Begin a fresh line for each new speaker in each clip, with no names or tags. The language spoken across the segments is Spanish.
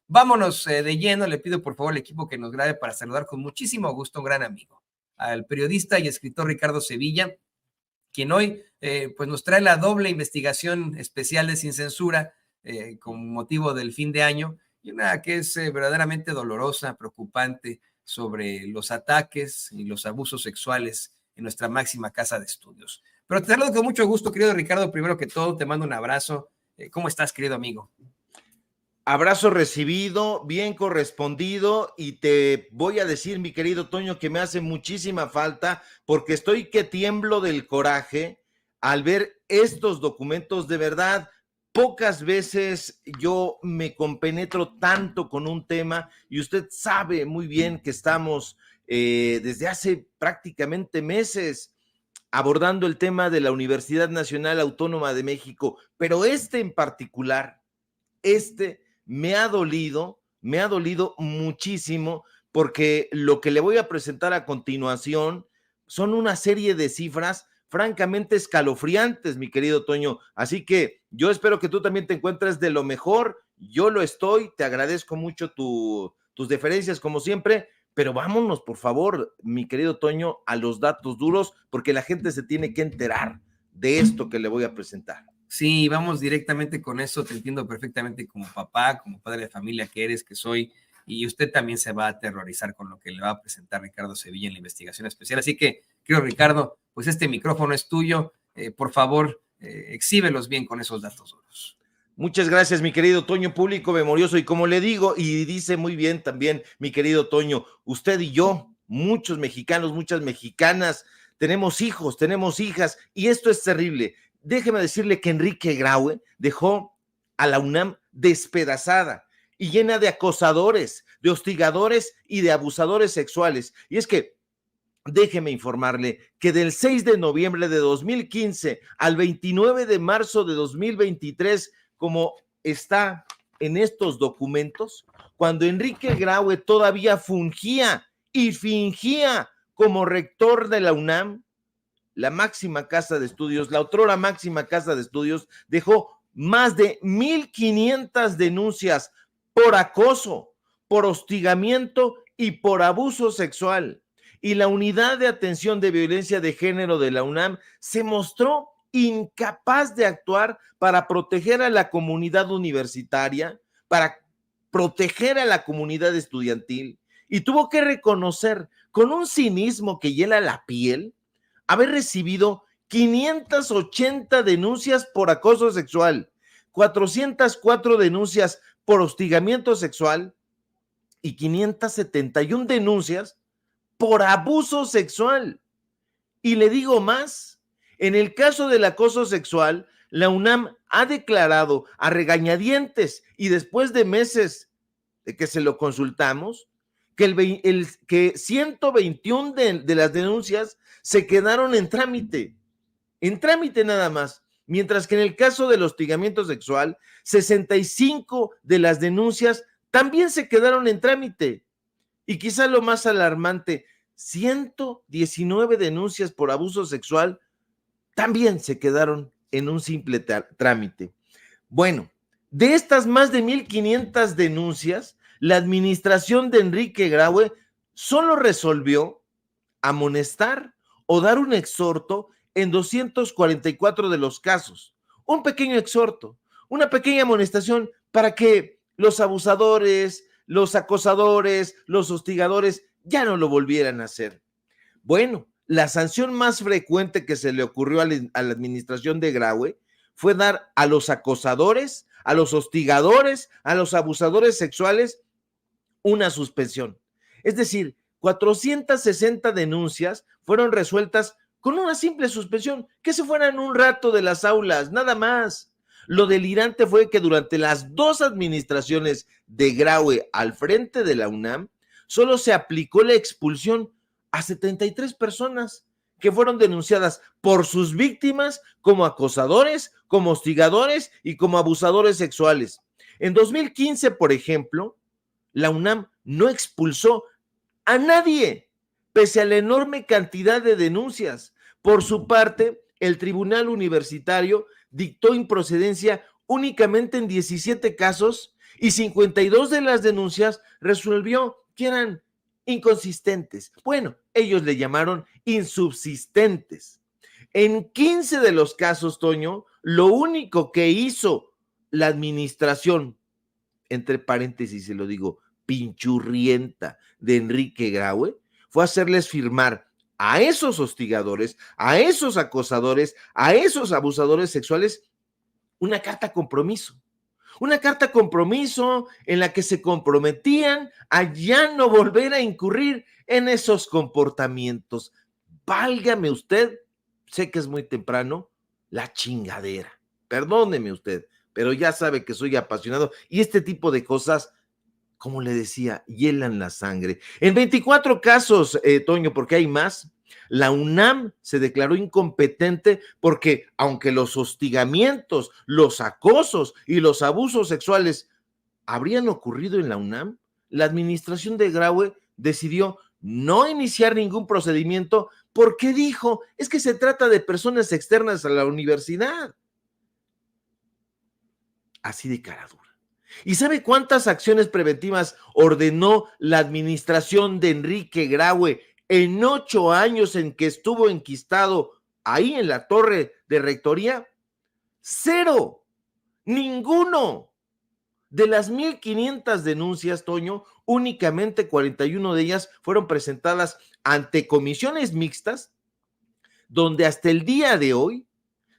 Vámonos de lleno. Le pido por favor al equipo que nos grabe para saludar con muchísimo gusto a un gran amigo, al periodista y escritor Ricardo Sevilla, quien hoy pues nos trae la doble investigación especial de Sin Censura con motivo del fin de año, y una que es verdaderamente dolorosa, preocupante, sobre los ataques y los abusos sexuales en nuestra máxima casa de estudios. Pero te saludo con mucho gusto, querido Ricardo. Primero que todo, te mando un abrazo. ¿Cómo estás, querido amigo?
Abrazo recibido, bien correspondido, y te voy a decir, mi querido Toño, que me hace muchísima falta porque estoy que tiemblo del coraje al ver estos documentos. De verdad, pocas veces yo me compenetro tanto con un tema, y usted sabe muy bien que estamos desde hace prácticamente meses abordando el tema de la Universidad Nacional Autónoma de México, pero en particular, me ha dolido muchísimo, porque lo que le voy a presentar a continuación son una serie de cifras francamente escalofriantes, mi querido Toño. Así que yo espero que tú también te encuentres de lo mejor. Yo lo estoy, te agradezco mucho tus deferencias como siempre, pero vámonos por favor, mi querido Toño, a los datos duros, porque la gente se tiene que enterar de esto que le voy a presentar.
Sí, vamos directamente con eso. Te entiendo perfectamente como papá, como padre de familia que eres, que soy, y usted también se va a aterrorizar con lo que le va a presentar Ricardo Sevilla en la investigación especial. Así que, querido Ricardo, pues este micrófono es tuyo. Por favor, exhíbelos bien con esos datos duros.
Muchas gracias, mi querido Toño, público memorioso. Y como le digo, y dice muy bien también mi querido Toño, usted y yo, muchos mexicanos, muchas mexicanas, tenemos hijos, tenemos hijas, y esto es terrible. Déjeme decirle que Enrique Graue dejó a la UNAM despedazada y llena de acosadores, de hostigadores y de abusadores sexuales. Y es que déjeme informarle que del 6 de noviembre de 2015 al 29 de marzo de 2023, como está en estos documentos, cuando Enrique Graue todavía fungía y fingía como rector de la UNAM, la máxima casa de estudios, la otrora máxima casa de estudios, dejó más de 1,500 denuncias por acoso, por hostigamiento y por abuso sexual. Y la Unidad de Atención de Violencia de Género de la UNAM se mostró incapaz de actuar para proteger a la comunidad universitaria, para proteger a la comunidad estudiantil, y tuvo que reconocer con un cinismo que hiela la piel haber recibido 580 denuncias por acoso sexual, 404 denuncias por hostigamiento sexual y 571 denuncias por abuso sexual. Y le digo más, en el caso del acoso sexual, la UNAM ha declarado a regañadientes y después de meses de que se lo consultamos, que 121 de las denuncias se quedaron en trámite nada más, mientras que en el caso del hostigamiento sexual, 65 de las denuncias también se quedaron en trámite. Y quizá lo más alarmante, 119 denuncias por abuso sexual también se quedaron en un simple trámite. Bueno, de estas más de 1,500 denuncias, la administración de Enrique Graue solo resolvió amonestar o dar un exhorto en 244 de los casos. Un pequeño exhorto, una pequeña amonestación para que los abusadores, los acosadores, los hostigadores ya no lo volvieran a hacer. Bueno, la sanción más frecuente que se le ocurrió a la administración de Graue fue dar a los acosadores, a los hostigadores, a los abusadores sexuales una suspensión. Es decir, 460 denuncias fueron resueltas con una simple suspensión, que se fueran un rato de las aulas, nada más. Lo delirante fue que durante las dos administraciones de Graue al frente de la UNAM, solo se aplicó la expulsión a 73 personas que fueron denunciadas por sus víctimas como acosadores, como hostigadores y como abusadores sexuales. En 2015, por ejemplo, la UNAM no expulsó a nadie, pese a la enorme cantidad de denuncias. Por su parte, el Tribunal Universitario dictó improcedencia únicamente en 17 casos y 52 de las denuncias resolvió que eran inconsistentes. Bueno, ellos le llamaron insubsistentes. En 15 de los casos, Toño, lo único que hizo la administración, entre paréntesis se lo digo, pinchurrienta de Enrique Graue, fue hacerles firmar a esos hostigadores, a esos acosadores, a esos abusadores sexuales, una carta compromiso. Una carta compromiso en la que se comprometían a ya no volver a incurrir en esos comportamientos. Válgame usted, sé que es muy temprano, la chingadera. Perdóneme usted, pero ya sabe que soy apasionado y este tipo de cosas, como le decía, hielan la sangre. En 24 casos, Toño, porque hay más, la UNAM se declaró incompetente porque aunque los hostigamientos, los acosos y los abusos sexuales habrían ocurrido en la UNAM, la administración de Graue decidió no iniciar ningún procedimiento porque dijo, es que se trata de personas externas a la universidad. Así de cara dura. ¿Y sabe cuántas acciones preventivas ordenó la administración de Enrique Graue en 8 años en que estuvo enquistado ahí en la torre de rectoría? 0. Ninguno. De las 1,500 denuncias, Toño, únicamente 41 de ellas fueron presentadas ante comisiones mixtas, donde hasta el día de hoy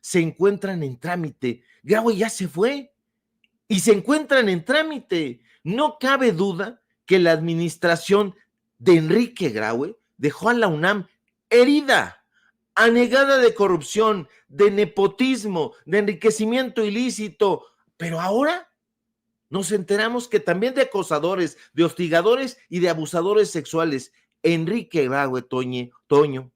se encuentran en trámite. Graue ya se fue y se encuentran en trámite. No cabe duda que la administración de Enrique Graue dejó a la UNAM herida, anegada de corrupción, de nepotismo, de enriquecimiento ilícito, pero ahora nos enteramos que también de acosadores, de hostigadores y de abusadores sexuales. Enrique Graue, Toño,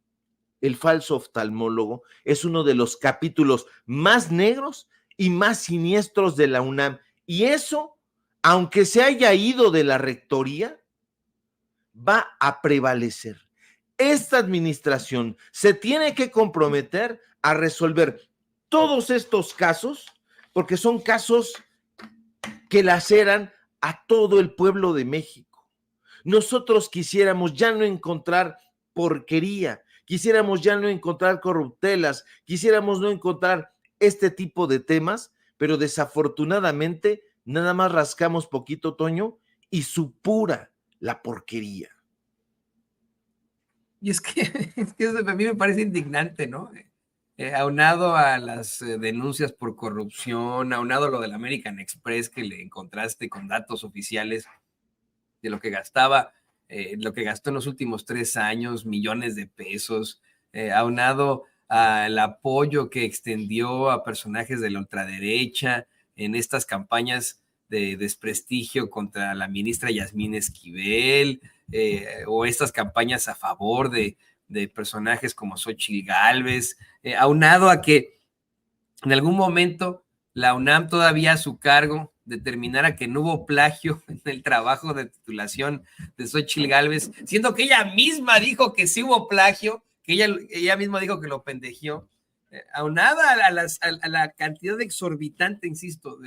el falso oftalmólogo, es uno de los capítulos más negros y más siniestros de la UNAM. Y eso, aunque se haya ido de la rectoría, va a prevalecer. Esta administración se tiene que comprometer a resolver todos estos casos, porque son casos que laceran a todo el pueblo de México. Nosotros quisiéramos ya no encontrar porquería, quisiéramos ya no encontrar corruptelas, quisiéramos no encontrar este tipo de temas, pero desafortunadamente nada más rascamos poquito, Toño, y supura la porquería.
Y es que eso a mí me parece indignante, ¿no? Aunado a las denuncias por corrupción, aunado a lo del American Express que le encontraste con datos oficiales de lo que gastaba, lo que gastó en los últimos 3 años, millones de pesos, aunado al apoyo que extendió a personajes de la ultraderecha en estas campañas de desprestigio contra la ministra Yasmín Esquivel, o estas campañas a favor de personajes como Xóchitl Gálvez, aunado a que en algún momento la UNAM todavía a su cargo determinara que no hubo plagio en el trabajo de titulación de Xóchitl Gálvez, siendo que ella misma dijo que sí hubo plagio, que ella misma dijo que lo pendejió, aunada a la cantidad exorbitante, insisto,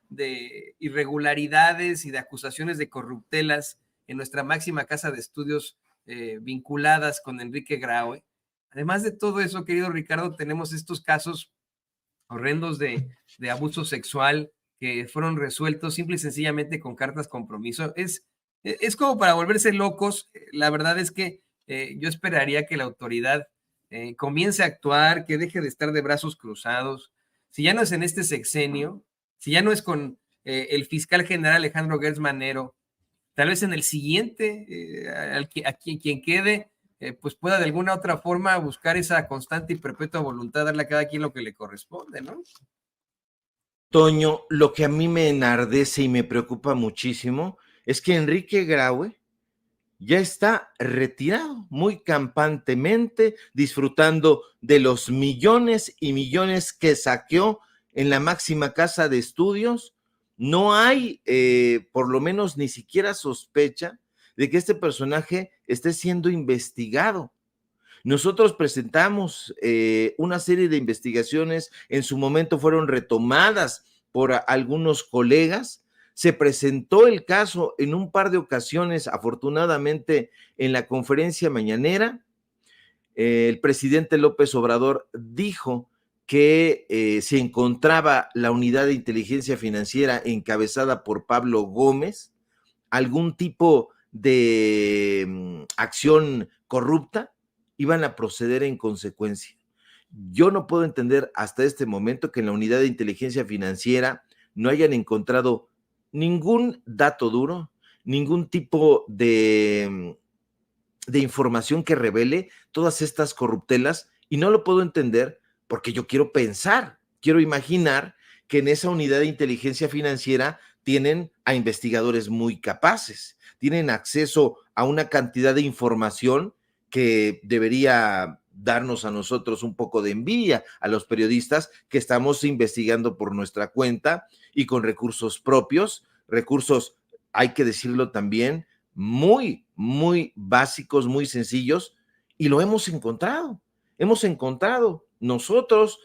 de irregularidades y de acusaciones de corruptelas en nuestra máxima casa de estudios vinculadas con Enrique Graue. Además de todo eso, querido Ricardo, tenemos estos casos horrendos de abuso sexual que fueron resueltos simple y sencillamente con cartas compromiso. Es como para volverse locos. La verdad es que yo esperaría que la autoridad comience a actuar, que deje de estar de brazos cruzados. Si ya no es en este sexenio, si ya no es con el fiscal general Alejandro Gertz Manero, tal vez en el siguiente, quien quede, pues pueda de alguna otra forma buscar esa constante y perpetua voluntad, darle a cada quien lo que le corresponde, ¿no?
Toño, lo que a mí me enardece y me preocupa muchísimo es que Enrique Graue ya está retirado muy campantemente, disfrutando de los millones y millones que saqueó en la máxima casa de estudios. No hay, por lo menos ni siquiera sospecha de que este personaje esté siendo investigado. Nosotros presentamos una serie de investigaciones, en su momento fueron retomadas por algunos colegas, Se presentó el caso en un par de ocasiones, afortunadamente, en la conferencia mañanera. El presidente López Obrador dijo que se encontraba la unidad de inteligencia financiera encabezada por Pablo Gómez, algún tipo de acción corrupta, iban a proceder en consecuencia. Yo no puedo entender hasta este momento que en la unidad de inteligencia financiera no hayan encontrado ningún dato duro, ningún tipo de información que revele todas estas corruptelas, y no lo puedo entender porque yo quiero pensar, quiero imaginar que en esa unidad de inteligencia financiera tienen a investigadores muy capaces, tienen acceso a una cantidad de información que debería darnos a nosotros un poco de envidia, a los periodistas que estamos investigando por nuestra cuenta y con recursos propios, recursos, hay que decirlo también, muy, muy básicos, muy sencillos, y lo hemos encontrado. Hemos encontrado nosotros,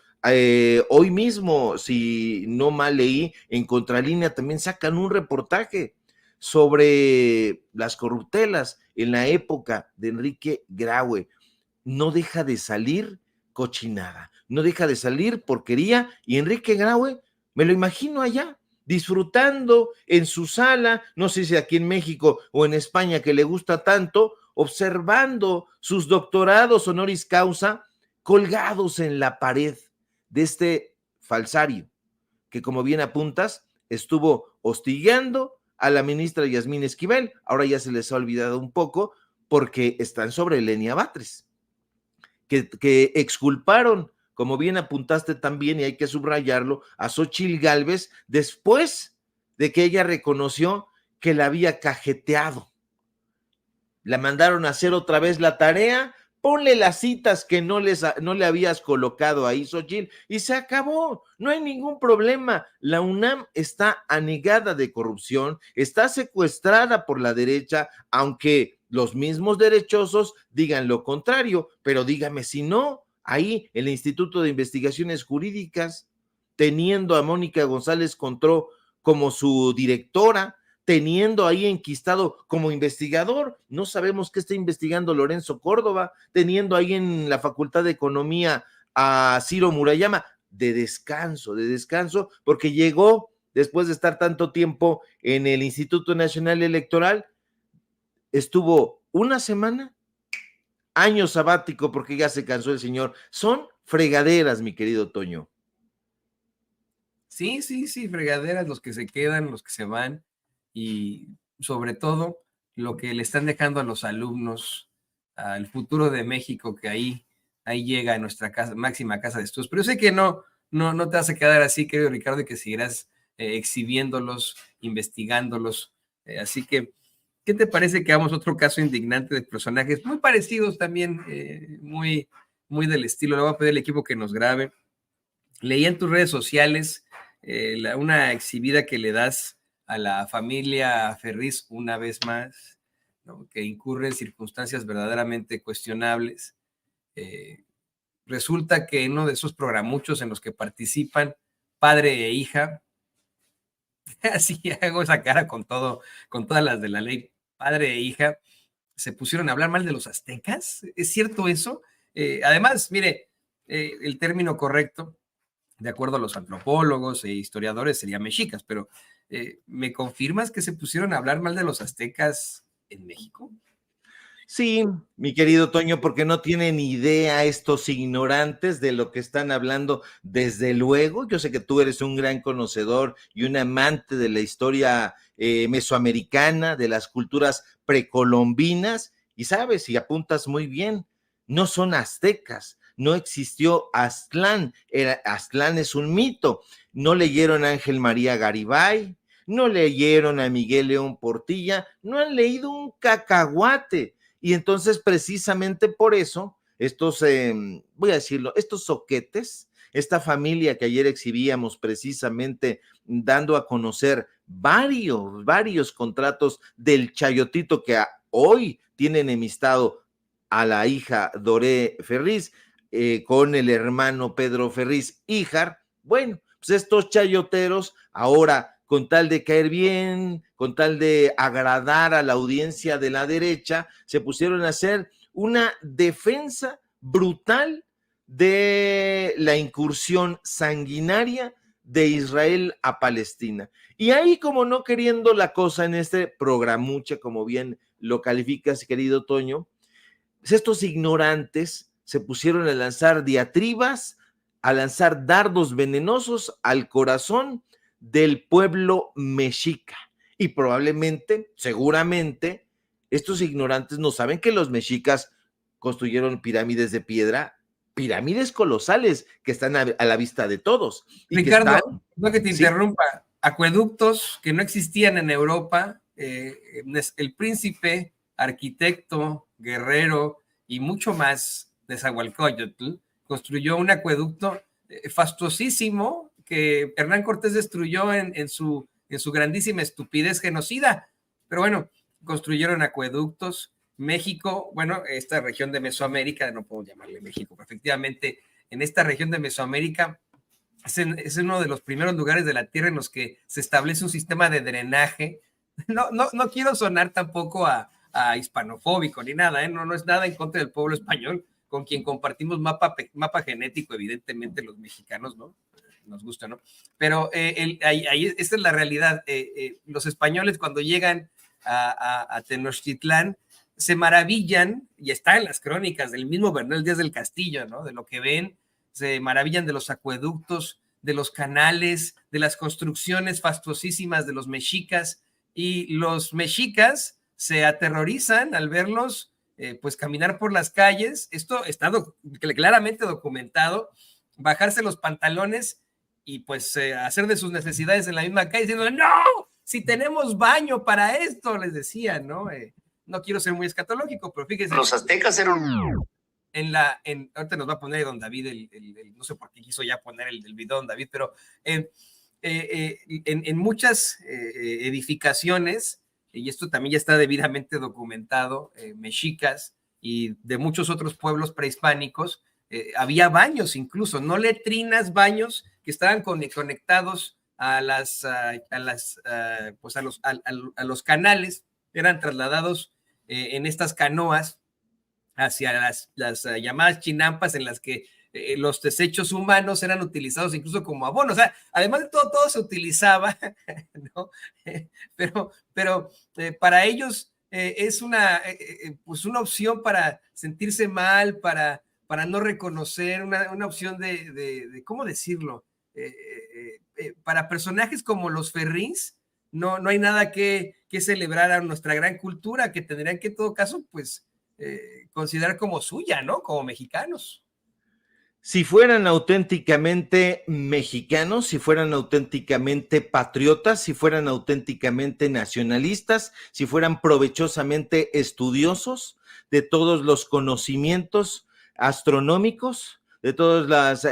hoy mismo, si no mal leí, en Contralínea también sacan un reportaje sobre las corruptelas en la época de Enrique Graue. No deja de salir cochinada, no deja de salir porquería, y Enrique Graue, me lo imagino allá, disfrutando en su sala, no sé si aquí en México o en España que le gusta tanto, observando sus doctorados honoris causa colgados en la pared de este falsario, que como bien apuntas, estuvo hostigando a la ministra Yasmín Esquivel. Ahora ya se les ha olvidado un poco porque están sobre Lenia Batres, que exculparon, como bien apuntaste también, y hay que subrayarlo, a Xóchitl Gálvez después de que ella reconoció que la había cajeteado. La mandaron a hacer otra vez la tarea, ponle las citas que no le habías colocado ahí, Xóchitl, y se acabó, no hay ningún problema. La UNAM está anegada de corrupción, está secuestrada por la derecha, aunque los mismos derechosos digan lo contrario, pero dígame si no, ahí el Instituto de Investigaciones Jurídicas, teniendo a Mónica González Contró como su directora, teniendo ahí enquistado como investigador, no sabemos qué está investigando Lorenzo Córdoba, teniendo ahí en la Facultad de Economía a Ciro Murayama, de descanso, porque llegó después de estar tanto tiempo en el Instituto Nacional Electoral, estuvo una semana, año sabático, porque ya se cansó el señor. Son fregaderas, mi querido Toño.
Sí, sí, sí, fregaderas, los que se quedan, los que se van, y sobre todo lo que le están dejando a los alumnos, al futuro de México, que ahí llega a nuestra casa, máxima casa de estudios. Pero yo sé que no te vas a quedar así, querido Ricardo, y que seguirás exhibiéndolos, investigándolos. Así que, ¿qué te parece que hagamos otro caso indignante de personajes muy parecidos también, muy, muy del estilo? Le voy a pedir al equipo que nos grabe. Leí en tus redes sociales una exhibida que le das a la familia Ferriz una vez más, ¿no? Que incurre en circunstancias verdaderamente cuestionables. Eh, Resulta que en uno de esos programuchos en los que participan padre e hija, así hago esa cara con todas las de la ley, padre e hija, se pusieron a hablar mal de los aztecas. ¿Es cierto eso? Además, mire, el término correcto de acuerdo a los antropólogos e historiadores, sería mexicas, pero ¿me confirmas que se pusieron a hablar mal de los aztecas en México?
Sí, mi querido Toño, porque no tienen idea estos ignorantes de lo que están hablando. Desde luego, yo sé que tú eres un gran conocedor y un amante de la historia mesoamericana, de las culturas precolombinas, y sabes, y apuntas muy bien, no son aztecas, no existió Aztlán, Aztlán es un mito. No leyeron a Ángel María Garibay, no leyeron a Miguel León Portilla, no han leído un cacahuate. Y entonces, precisamente por eso, estos, voy a decirlo, estos soquetes, esta familia que ayer exhibíamos precisamente dando a conocer varios contratos del Chayotito que hoy tiene enemistado a la hija Doré Ferriz con el hermano Pedro Ferriz Híjar. Bueno, pues estos chayoteros ahora con tal de caer bien, con tal de agradar a la audiencia de la derecha, se pusieron a hacer una defensa brutal de la incursión sanguinaria de Israel a Palestina. Y ahí, como no queriendo la cosa en este programucha, como bien lo calificas, querido Toño, estos ignorantes se pusieron a lanzar diatribas, a lanzar dardos venenosos al corazón del pueblo mexica. Y probablemente, seguramente, estos ignorantes no saben que los mexicas construyeron pirámides de piedra, pirámides colosales que están a la vista de todos. Y
Ricardo,
que están,
no que te
¿sí?
interrumpa, acueductos que no existían en Europa, el príncipe, arquitecto, guerrero y mucho más de Nezahualcóyotl construyó un acueducto fastuosísimo que Hernán Cortés destruyó en su grandísima estupidez genocida. Pero bueno, construyeron acueductos. México, bueno, esta región de Mesoamérica, no puedo llamarle México, pero efectivamente en esta región de Mesoamérica es uno de los primeros lugares de la Tierra en los que se establece un sistema de drenaje. No quiero sonar tampoco a hispanofóbico ni nada, ¿eh? No es nada en contra del pueblo español, con quien compartimos mapa genético, evidentemente los mexicanos, ¿no? Nos gusta, ¿no? Pero ahí esta es la realidad. Los españoles cuando llegan a Tenochtitlán se maravillan, y está en las crónicas del mismo Bernal Díaz del Castillo, ¿no? De lo que ven, se maravillan de los acueductos, de los canales, de las construcciones fastuosísimas de los mexicas, y los mexicas se aterrorizan al verlos pues caminar por las calles. Esto está claramente documentado, bajarse los pantalones y pues hacer de sus necesidades en la misma calle, diciendo, no, si tenemos baño para esto, les decían, ¿no? No quiero ser muy escatológico, pero fíjense.
Los aztecas eran...
Ahorita nos va a poner don David, no sé por qué quiso ya poner el video don David, pero en muchas edificaciones, y esto también ya está debidamente documentado, mexicas y de muchos otros pueblos prehispánicos, había baños incluso, no letrinas, baños que estaban conectados a los canales, eran trasladados en estas canoas hacia las llamadas chinampas, en las que los desechos humanos eran utilizados incluso como abono. O sea, además de todo se utilizaba, ¿no? Pero para ellos es pues una opción para sentirse mal, para no reconocer, una opción de ¿cómo decirlo? Para personajes como los Ferrins, no hay nada que celebrar a nuestra gran cultura, que tendrían que en todo caso, pues, considerar como suya, ¿no? Como mexicanos.
Si fueran auténticamente mexicanos, si fueran auténticamente patriotas, si fueran auténticamente nacionalistas, si fueran provechosamente estudiosos de todos los conocimientos astronómicos, de todas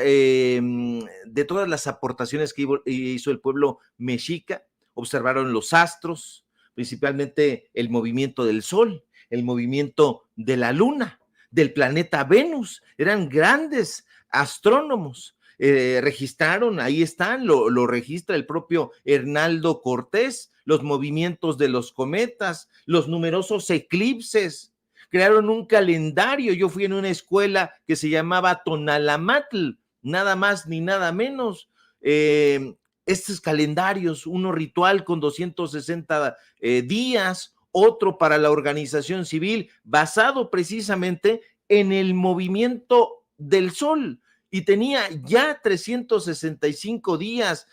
las aportaciones que hizo el pueblo mexica, observaron los astros, principalmente el movimiento del sol, el movimiento de la luna, del planeta Venus. Eran grandes astrónomos, registraron, ahí están, lo registra el propio Hernaldo Cortés, los movimientos de los cometas, los numerosos eclipses. Crearon un calendario. Yo fui en una escuela que se llamaba Tonalamatl, nada más ni nada menos. Estos calendarios, uno ritual con 260 días, otro para la organización civil, basado precisamente en el movimiento del sol, y tenía ya 365 días.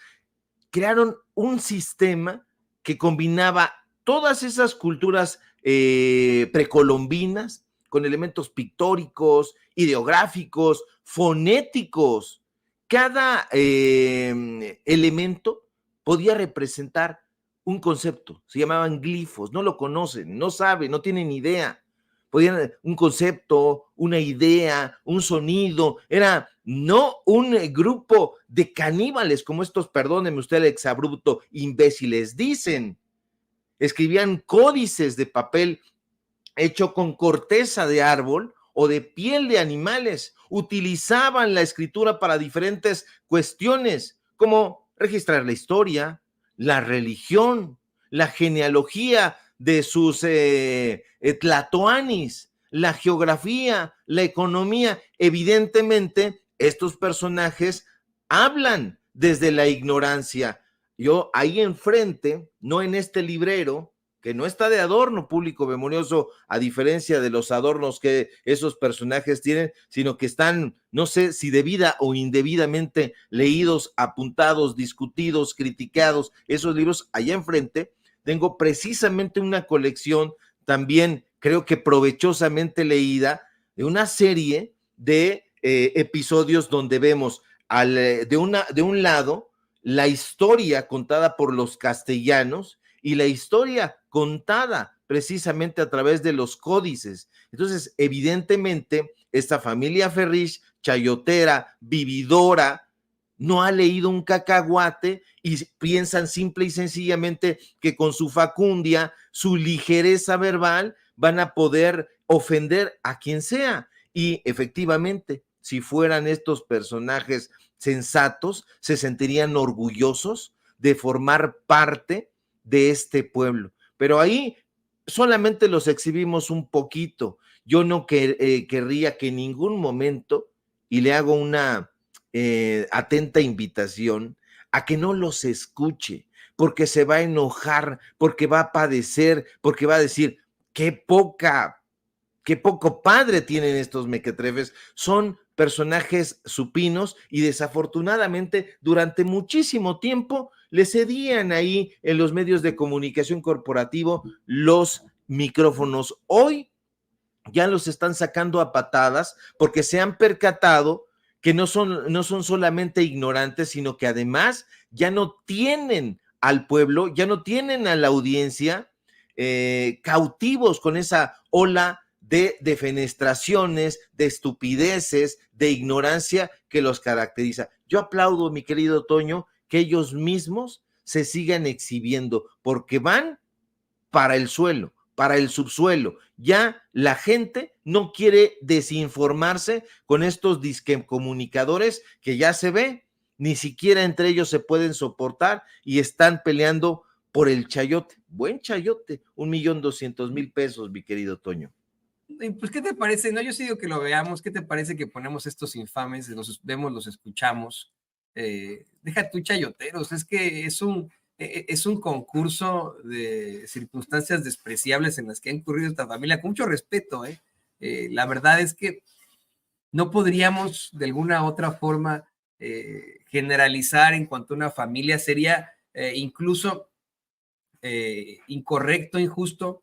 Crearon un sistema que combinaba todas esas culturas precolombinas con elementos pictóricos, ideográficos, fonéticos. Cada elemento podía representar un concepto, se llamaban glifos, no lo conocen, no saben, no tienen idea. Podían un concepto, una idea, un sonido, era no un grupo de caníbales como estos, perdónenme usted el exabrupto, imbéciles dicen. Escribían códices de papel hecho con corteza de árbol o de piel de animales. Utilizaban la escritura para diferentes cuestiones, como registrar la historia, la religión, la genealogía de sus tlatoanis, la geografía, la economía. Evidentemente, estos personajes hablan desde la ignorancia. Yo ahí enfrente, no en este librero, que no está de adorno público memorioso, a diferencia de los adornos que esos personajes tienen, sino que están, no sé si debida o indebidamente leídos, apuntados, discutidos, criticados, esos libros. Allá enfrente tengo precisamente una colección también, creo que provechosamente leída, de una serie de episodios donde vemos de un lado la historia contada por los castellanos y la historia contada precisamente a través de los códices. Entonces, evidentemente, esta familia Ferriz, chayotera, vividora, no ha leído un cacahuate y piensan simple y sencillamente que con su facundia, su ligereza verbal, van a poder ofender a quien sea. Y efectivamente, si fueran estos personajes sensatos, se sentirían orgullosos de formar parte de este pueblo. Pero ahí solamente los exhibimos un poquito. Yo no querría que en ningún momento, y le hago una atenta invitación a que no los escuche, porque se va a enojar, porque va a padecer, porque va a decir, qué poco padre tienen estos mequetrefes. Son personajes supinos y desafortunadamente durante muchísimo tiempo le cedían ahí en los medios de comunicación corporativo los micrófonos. Hoy ya los están sacando a patadas porque se han percatado que no son solamente ignorantes, sino que además ya no tienen al pueblo, ya no tienen a la audiencia cautivos con esa ola de defenestraciones, de estupideces, de ignorancia que los caracteriza. Yo aplaudo, mi querido Toño, que ellos mismos se sigan exhibiendo, porque van para el suelo, para el subsuelo. Ya la gente no quiere desinformarse con estos disquecomunicadores que ya se ve, ni siquiera entre ellos se pueden soportar y están peleando por el chayote. Buen chayote, 1,200,000 pesos, mi querido Toño.
Pues, ¿qué te parece? No, yo sí digo que lo veamos. ¿Qué te parece que ponemos estos infames, los vemos, los escuchamos? Deja tú chayoteros, es que es un concurso de circunstancias despreciables en las que ha incurrido esta familia, con mucho respeto. La verdad es que no podríamos de alguna otra forma generalizar en cuanto a una familia. Sería incluso incorrecto, injusto,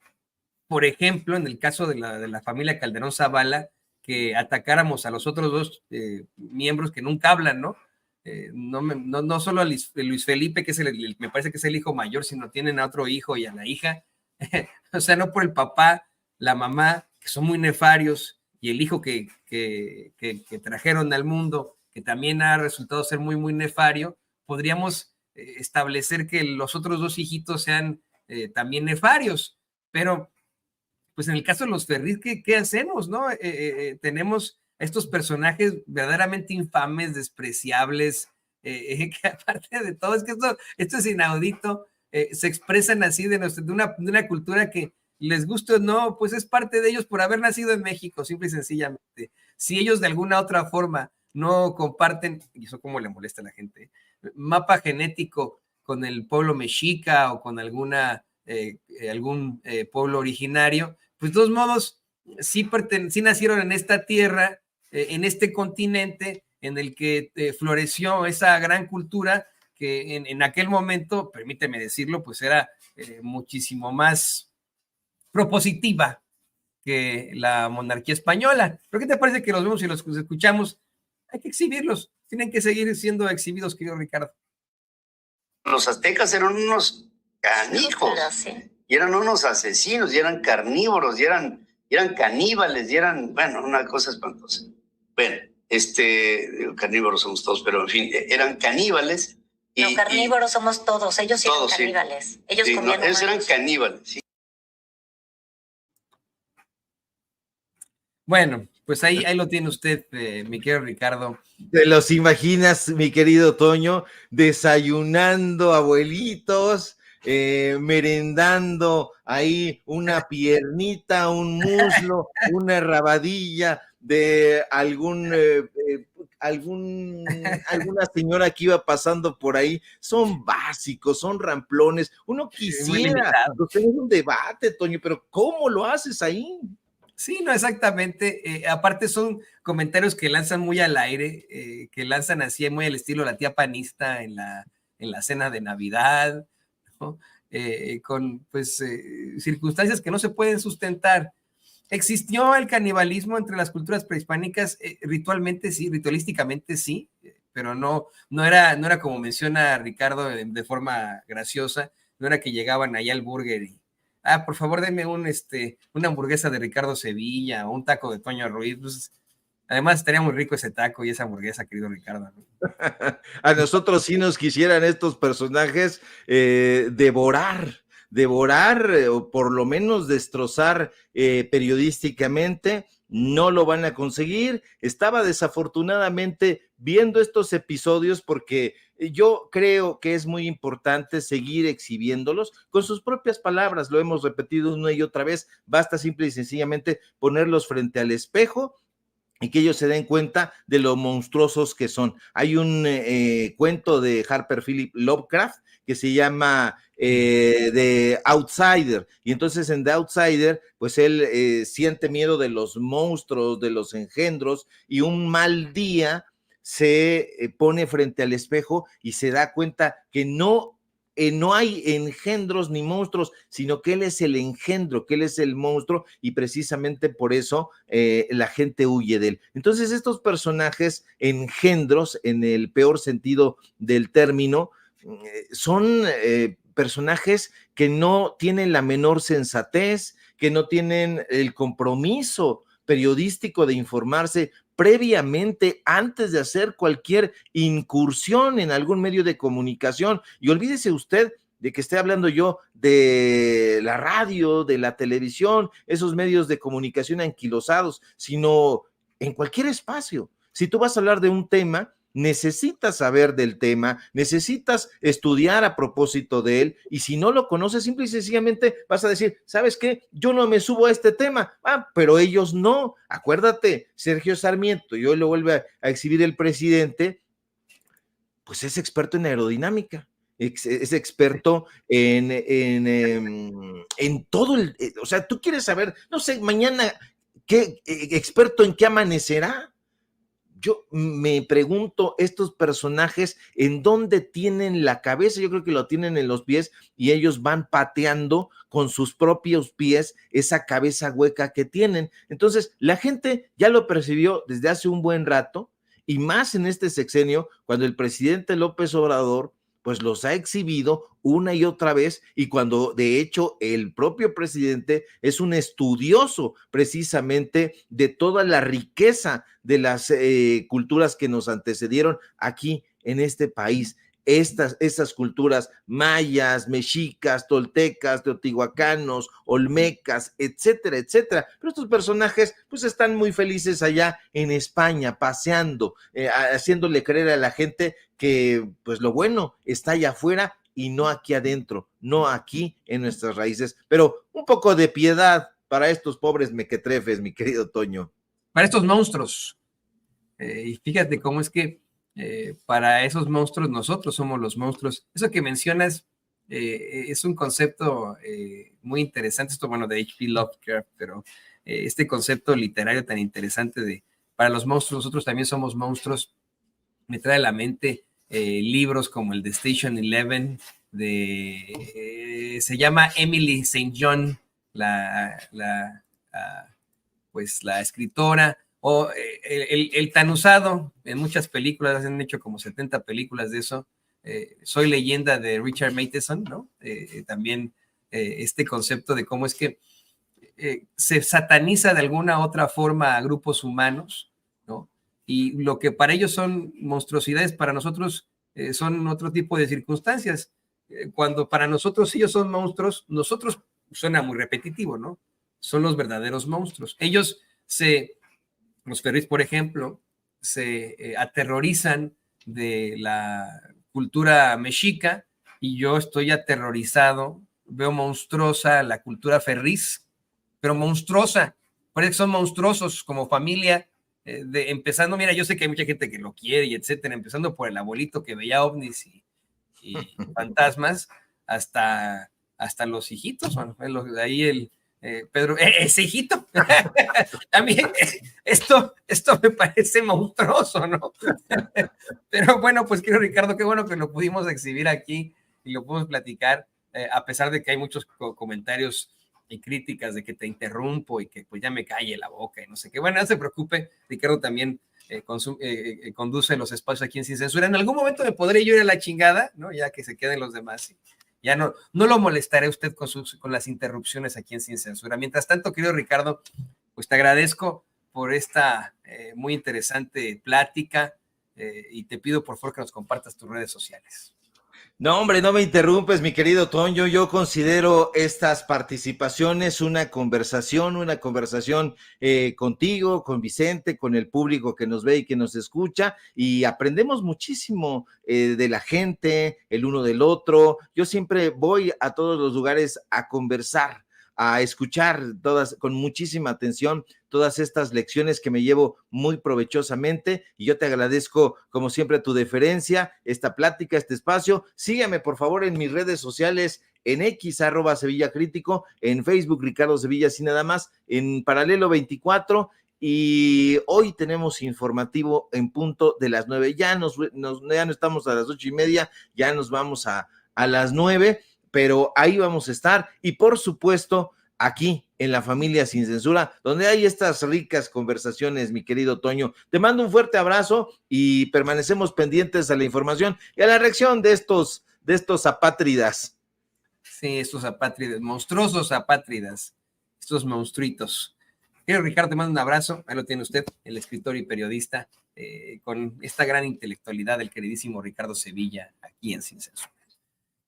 por ejemplo, en el caso de la familia Calderón Zavala, que atacáramos a los otros dos miembros que nunca hablan, ¿no? No solo a Luis Felipe, que es me parece que es el hijo mayor, sino tienen a otro hijo y a la hija. O sea, no por el papá, la mamá, que son muy nefarios, y el hijo que trajeron al mundo, que también ha resultado ser muy, muy nefario, podríamos establecer que los otros dos hijitos sean también nefarios. Pero pues en el caso de los Ferriz, ¿qué hacemos, no? Tenemos estos personajes verdaderamente infames, despreciables, que aparte de todo, es que esto es inaudito, se expresan así de una cultura que les guste o no, pues es parte de ellos por haber nacido en México, simple y sencillamente. Si ellos de alguna otra forma no comparten, y eso cómo le molesta a la gente, mapa genético con el pueblo mexica o con algún pueblo originario, pues de todos modos sí nacieron en esta tierra, en este continente en el que floreció esa gran cultura que en aquel momento, permíteme decirlo, pues era muchísimo más propositiva que la monarquía española. ¿Pero qué te parece que los vemos y los escuchamos? Hay que exhibirlos, tienen que seguir siendo exhibidos, querido Ricardo.
Los aztecas eran unos canijos, y eran unos asesinos, y eran carnívoros, y eran caníbales, y eran, bueno, una cosa espantosa. Bueno, carnívoros somos todos, pero en fin, eran caníbales.
No, carnívoros somos todos, ellos eran caníbales. Sí. Ellos comían humanos.
Ellos eran caníbales, sí.
Bueno, Pues ahí lo tiene usted, mi querido Ricardo.
¿Te los imaginas, mi querido Toño, desayunando abuelitos, merendando ahí una piernita, un muslo, una rabadilla de alguna señora que iba pasando por ahí? Son básicos, son ramplones. Uno quisiera tener un debate, Toño, pero ¿cómo lo haces ahí?
Sí, no exactamente. Aparte son comentarios que lanzan muy al aire, que lanzan así muy al estilo la tía panista en la cena de Navidad, ¿no? Con pues circunstancias que no se pueden sustentar. ¿Existió el canibalismo entre las culturas prehispánicas? Ritualmente sí, ritualísticamente sí, pero no era como menciona Ricardo de forma graciosa, no era que llegaban allá al burger y por favor, denme una hamburguesa de Ricardo Sevilla o un taco de Toño Ruiz. Pues, además, estaría muy rico ese taco y esa hamburguesa, querido Ricardo, ¿no?
A nosotros sí nos quisieran estos personajes devorar, o por lo menos destrozar periodísticamente. No lo van a conseguir. Estaba desafortunadamente viendo estos episodios porque yo creo que es muy importante seguir exhibiéndolos con sus propias palabras. Lo hemos repetido una y otra vez. Basta simple y sencillamente ponerlos frente al espejo y que ellos se den cuenta de lo monstruosos que son. Hay un cuento de Harper Philip Lovecraft que se llama The Outsider, y entonces en The Outsider, pues él siente miedo de los monstruos, de los engendros, y un mal día se pone frente al espejo y se da cuenta que no hay engendros ni monstruos, sino que él es el engendro, que él es el monstruo, y precisamente por eso la gente huye de él. Entonces estos personajes engendros, en el peor sentido del término, son personajes que no tienen la menor sensatez, que no tienen el compromiso periodístico de informarse previamente antes de hacer cualquier incursión en algún medio de comunicación. Y olvídese usted de que esté hablando yo de la radio, de la televisión, esos medios de comunicación anquilosados, sino en cualquier espacio. Si tú vas a hablar de un tema, necesitas saber del tema, necesitas estudiar a propósito de él, y si no lo conoces, simple y sencillamente vas a decir, ¿sabes qué? Yo no me subo a este tema, pero ellos no. Acuérdate, Sergio Sarmiento, y hoy lo vuelve a exhibir el presidente, pues es experto en aerodinámica, es experto en todo o sea, tú quieres saber, no sé, mañana, ¿qué experto en qué amanecerá? Yo me pregunto, estos personajes, ¿en dónde tienen la cabeza? Yo creo que lo tienen en los pies, y ellos van pateando con sus propios pies esa cabeza hueca que tienen. Entonces, la gente ya lo percibió desde hace un buen rato, y más en este sexenio, cuando el presidente López Obrador pues los ha exhibido una y otra vez, y cuando de hecho el propio presidente es un estudioso precisamente de toda la riqueza de las culturas que nos antecedieron aquí en este país. Estas culturas mayas, mexicas, toltecas, teotihuacanos, olmecas, etcétera, etcétera. Pero estos personajes pues están muy felices allá en España, paseando, haciéndole creer a la gente que pues lo bueno está allá afuera y no aquí adentro, no aquí en nuestras raíces. Pero un poco de piedad para estos pobres mequetrefes, mi querido Toño.
Para estos monstruos. Y fíjate cómo es que para esos monstruos nosotros somos los monstruos. Eso que mencionas es un concepto muy interesante, esto bueno de H.P. Lovecraft, pero este concepto literario tan interesante de para los monstruos nosotros también somos monstruos, me trae a la mente libros como el de Station Eleven, se llama Emily St. John, pues la escritora, o el tan usado en muchas películas, han hecho como 70 películas de eso, Soy Leyenda de Richard Matheson, ¿no? También este concepto de cómo es que se sataniza de alguna otra forma a grupos humanos, ¿no? Y lo que para ellos son monstruosidades, para nosotros son otro tipo de circunstancias. Cuando para nosotros ellos son monstruos, nosotros, suena muy repetitivo, ¿no? Son los verdaderos monstruos. Ellos se los ferris, por ejemplo, se aterrorizan de la cultura mexica y yo estoy aterrorizado, veo monstruosa la cultura ferris, pero monstruosa, parece que son monstruosos como familia, empezando, mira, yo sé que hay mucha gente que lo quiere y etcétera, empezando por el abuelito que veía ovnis y fantasmas, hasta los hijitos, bueno, ahí el Pedro, ese hijito, a mí esto me parece monstruoso, ¿no? Pero bueno, pues querido Ricardo, qué bueno que lo pudimos exhibir aquí y lo pudimos platicar, a pesar de que hay muchos comentarios y críticas de que te interrumpo y que pues ya me calle la boca y no sé qué. Bueno, no se preocupe, Ricardo también conduce los espacios aquí en Sin Censura. En algún momento me podré yo ir a la chingada, ¿no? Ya que se queden los demás. Ya no lo molestaré usted con las interrupciones aquí en Sin Censura. Mientras tanto, querido Ricardo, pues te agradezco por esta muy interesante plática y te pido por favor que nos compartas tus redes sociales.
No, hombre, no me interrumpes, mi querido Toño. Yo considero estas participaciones una conversación contigo, con Vicente, con el público que nos ve y que nos escucha, y aprendemos muchísimo de la gente, el uno del otro. Yo siempre voy a todos los lugares a conversar, a escuchar todas con muchísima atención todas estas lecciones que me llevo muy provechosamente, y yo te agradezco como siempre tu deferencia, esta plática, este espacio. Sígueme por favor en mis redes sociales, en X @Sevilla Crítico, en Facebook Ricardo Sevilla Así Nada Más, en Paralelo 24, y hoy tenemos informativo en punto de las 9. Ya no estamos a las 8:30, ya nos vamos a las 9, pero ahí vamos a estar, y por supuesto aquí en La Familia Sin Censura, donde hay estas ricas conversaciones, mi querido Toño. Te mando un fuerte abrazo y permanecemos pendientes a la información y a la reacción de estos apátridas.
Sí, estos apátridas, monstruosos apátridas, estos monstruitos. Querido Ricardo, te mando un abrazo. Ahí lo tiene usted, el escritor y periodista, con esta gran intelectualidad, el queridísimo Ricardo Sevilla, aquí en Sin Censura.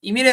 Y mire,